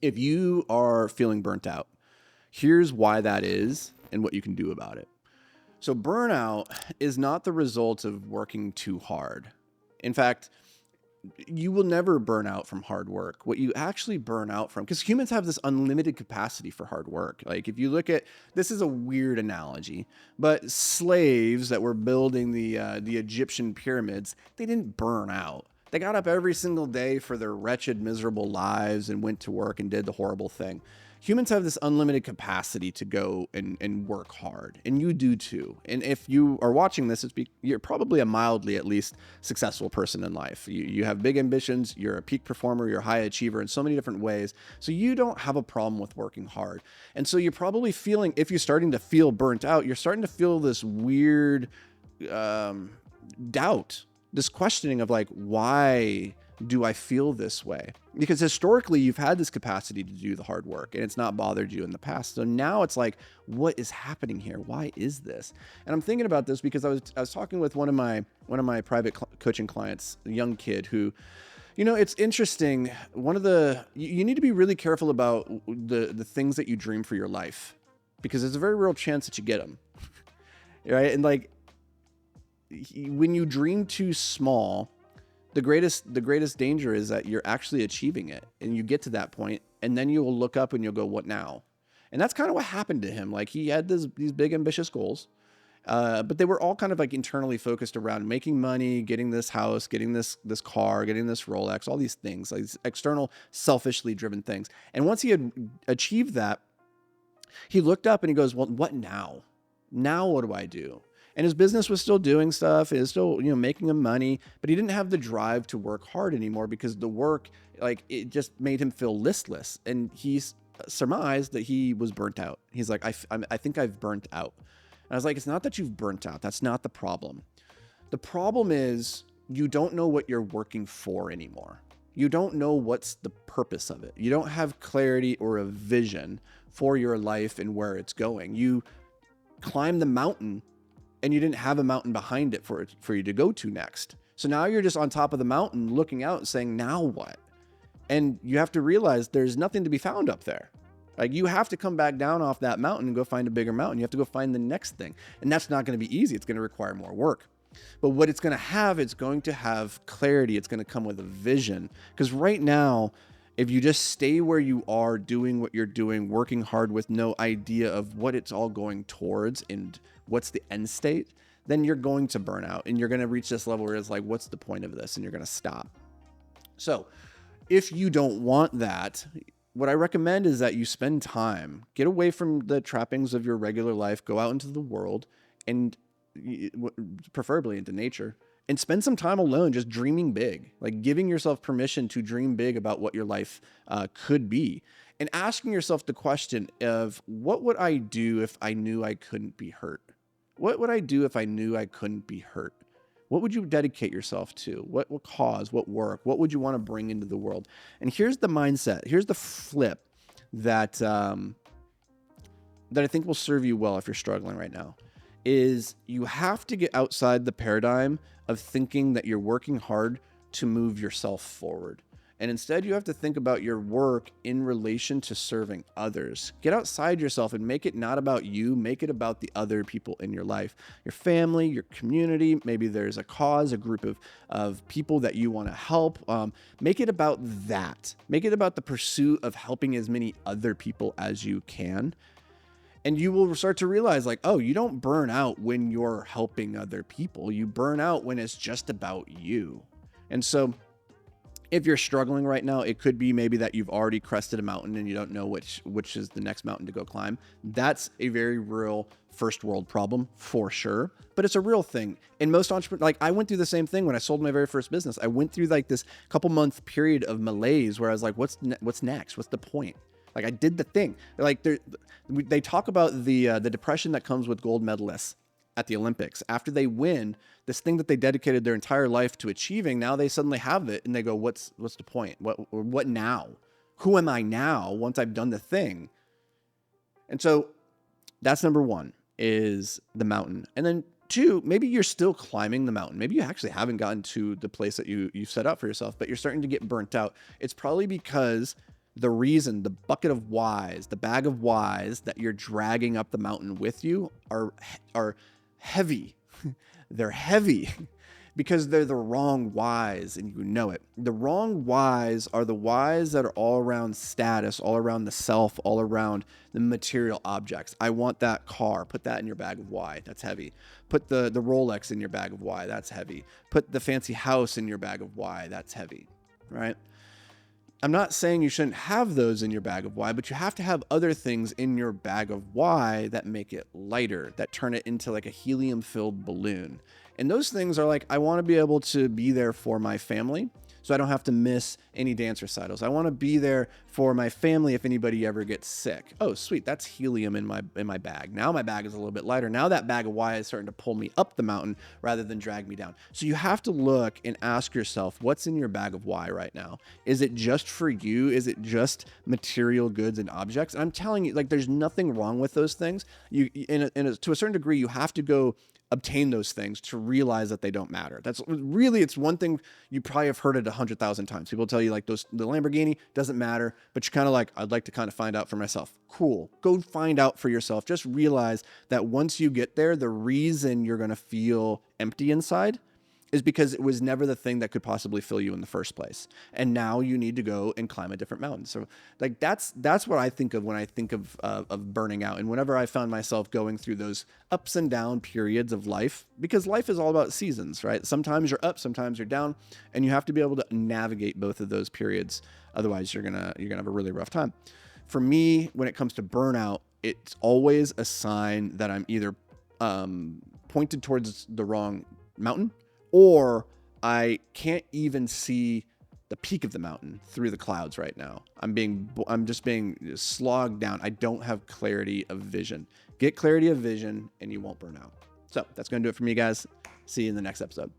If you are feeling burnt out, here's why that is and what you can do about it. So burnout is not the result of working too hard. In fact, you will never burn out from hard work. What you actually burn out from, because humans have this unlimited capacity for hard work. Like if you look at, this is a weird analogy, but slaves that were building the Egyptian pyramids, they didn't burn out. They got up every single day for their wretched, miserable lives and went to work and did the horrible thing. Humans have this unlimited capacity to go and work hard, and you do too. And if you are watching this, you're probably a mildly, at least, successful person in life. You have big ambitions, you're a peak performer, you're a high achiever in so many different ways. So you don't have a problem with working hard. And so you're probably feeling, if you're starting to feel burnt out, you're starting to feel this weird doubt, this questioning of like, why do I feel this way? Because historically you've had this capacity to do the hard work and it's not bothered you in the past. So now it's like, what is happening here? Why is this? And I'm thinking about this because I was talking with one of my private coaching clients, a young kid who, it's interesting. You need to be really careful about the things that you dream for your life, because there's a very real chance that you get them. Right? And like, when you dream too small, the greatest danger is that you're actually achieving it and you get to that point and then you'll look up and you'll go, what now? And that's kind of what happened to him. Like he had these big ambitious goals, but they were all kind of like internally focused around making money, getting this house, getting this car, getting this Rolex, all these things, like these external, selfishly driven things. And once he had achieved that, he looked up and he goes, well, what now? Now what do I do? And his business was still doing stuff. It was still, making him money, but he didn't have the drive to work hard anymore because the work, like, it just made him feel listless. And he surmised that he was burnt out. He's like, I think I've burnt out. And I was like, it's not that you've burnt out. That's not the problem. The problem is you don't know what you're working for anymore. You don't know what's the purpose of it. You don't have clarity or a vision for your life and where it's going. You climb the mountain and you didn't have a mountain behind it for you to go to next. So now you're just on top of the mountain looking out and saying, now what? And you have to realize there's nothing to be found up there. Like you have to come back down off that mountain and go find a bigger mountain. You have to go find the next thing. And that's not going to be easy. It's going to require more work. But what it's going to have clarity. It's going to come with a vision. Because right now, if you just stay where you are, doing what you're doing, working hard with no idea of what it's all going towards and what's the end state, then you're going to burn out and you're going to reach this level where it's like, what's the point of this? And you're going to stop. So if you don't want that, what I recommend is that you spend time, get away from the trappings of your regular life, go out into the world and preferably into nature, and spend some time alone just dreaming big, like giving yourself permission to dream big about what your life could be, and asking yourself the question of, what would I do if I knew I couldn't be hurt? What would I do if I knew I couldn't be hurt? What would you dedicate yourself to? What cause? What work? What would you want to bring into the world? And here's the mindset. Here's the flip that I think will serve you well if you're struggling right now. Is you have to get outside the paradigm of thinking that you're working hard to move yourself forward. And instead, you have to think about your work in relation to serving others. Get outside yourself and make it not about you. Make it about the other people in your life, your family, your community. Maybe there's a cause, a group of people that you want to help. Make it about that. Make it about the pursuit of helping as many other people as you can. And you will start to realize, like, oh, you don't burn out when you're helping other people. You burn out when it's just about you. And so if you're struggling right now, it could be maybe that you've already crested a mountain and you don't know which is the next mountain to go climb. That's a very real first world problem for sure, but it's a real thing. And most entrepreneurs, like I went through the same thing when I sold my very first business. I went through like this couple month period of malaise where I was like, what's next? What's the point? Like I did the thing. Like they talk about the depression that comes with gold medalists at the Olympics. After they win this thing that they dedicated their entire life to achieving, now they suddenly have it and they go, what's the point? What now? Who am I now once I've done the thing? And so that's number one, is the mountain. And then two, maybe you're still climbing the mountain. Maybe you actually haven't gotten to the place that you set up for yourself, but you're starting to get burnt out. It's probably because the reason, the bucket of whys, the bag of whys that you're dragging up the mountain with you are heavy. They're heavy because they're the wrong whys, and you know it. The wrong whys are the whys that are all around status, all around the self, all around the material objects. I want that car. Put that in your bag of why. That's heavy. Put the Rolex in your bag of why. That's heavy. Put the fancy house in your bag of why. That's heavy, right? I'm not saying you shouldn't have those in your bag of why, but you have to have other things in your bag of why that make it lighter, that turn it into like a helium-filled balloon. And those things are like, I want to be able to be there for my family, so I don't have to miss any dance recitals. I want to be there for my family if anybody ever gets sick. Oh, sweet. That's helium in my bag. Now my bag is a little bit lighter. Now that bag of why is starting to pull me up the mountain rather than drag me down. So you have to look and ask yourself, what's in your bag of why right now? Is it just for you? Is it just material goods and objects? And I'm telling you, like, there's nothing wrong with those things. To a certain degree, you have to go obtain those things to realize that they don't matter. That's really, it's one thing you probably have heard it 100,000 times. People tell you like the Lamborghini doesn't matter, but you're kind of like, I'd like to kind of find out for myself. Cool. Go find out for yourself. Just realize that once you get there, the reason you're going to feel empty inside is because it was never the thing that could possibly fill you in the first place. And now you need to go and climb a different mountain. So like, that's what I think of when I think of burning out. And whenever I found myself going through those ups and down periods of life, because life is all about seasons, right? Sometimes you're up, sometimes you're down, and you have to be able to navigate both of those periods. Otherwise you're going to have a really rough time. For me, when it comes to burnout, it's always a sign that I'm either pointed towards the wrong mountain, or I can't even see the peak of the mountain through the clouds right now. I'm just being slogged down. I don't have clarity of vision. Get clarity of vision and you won't burn out. So that's going to do it for me, guys. See you in the next episode.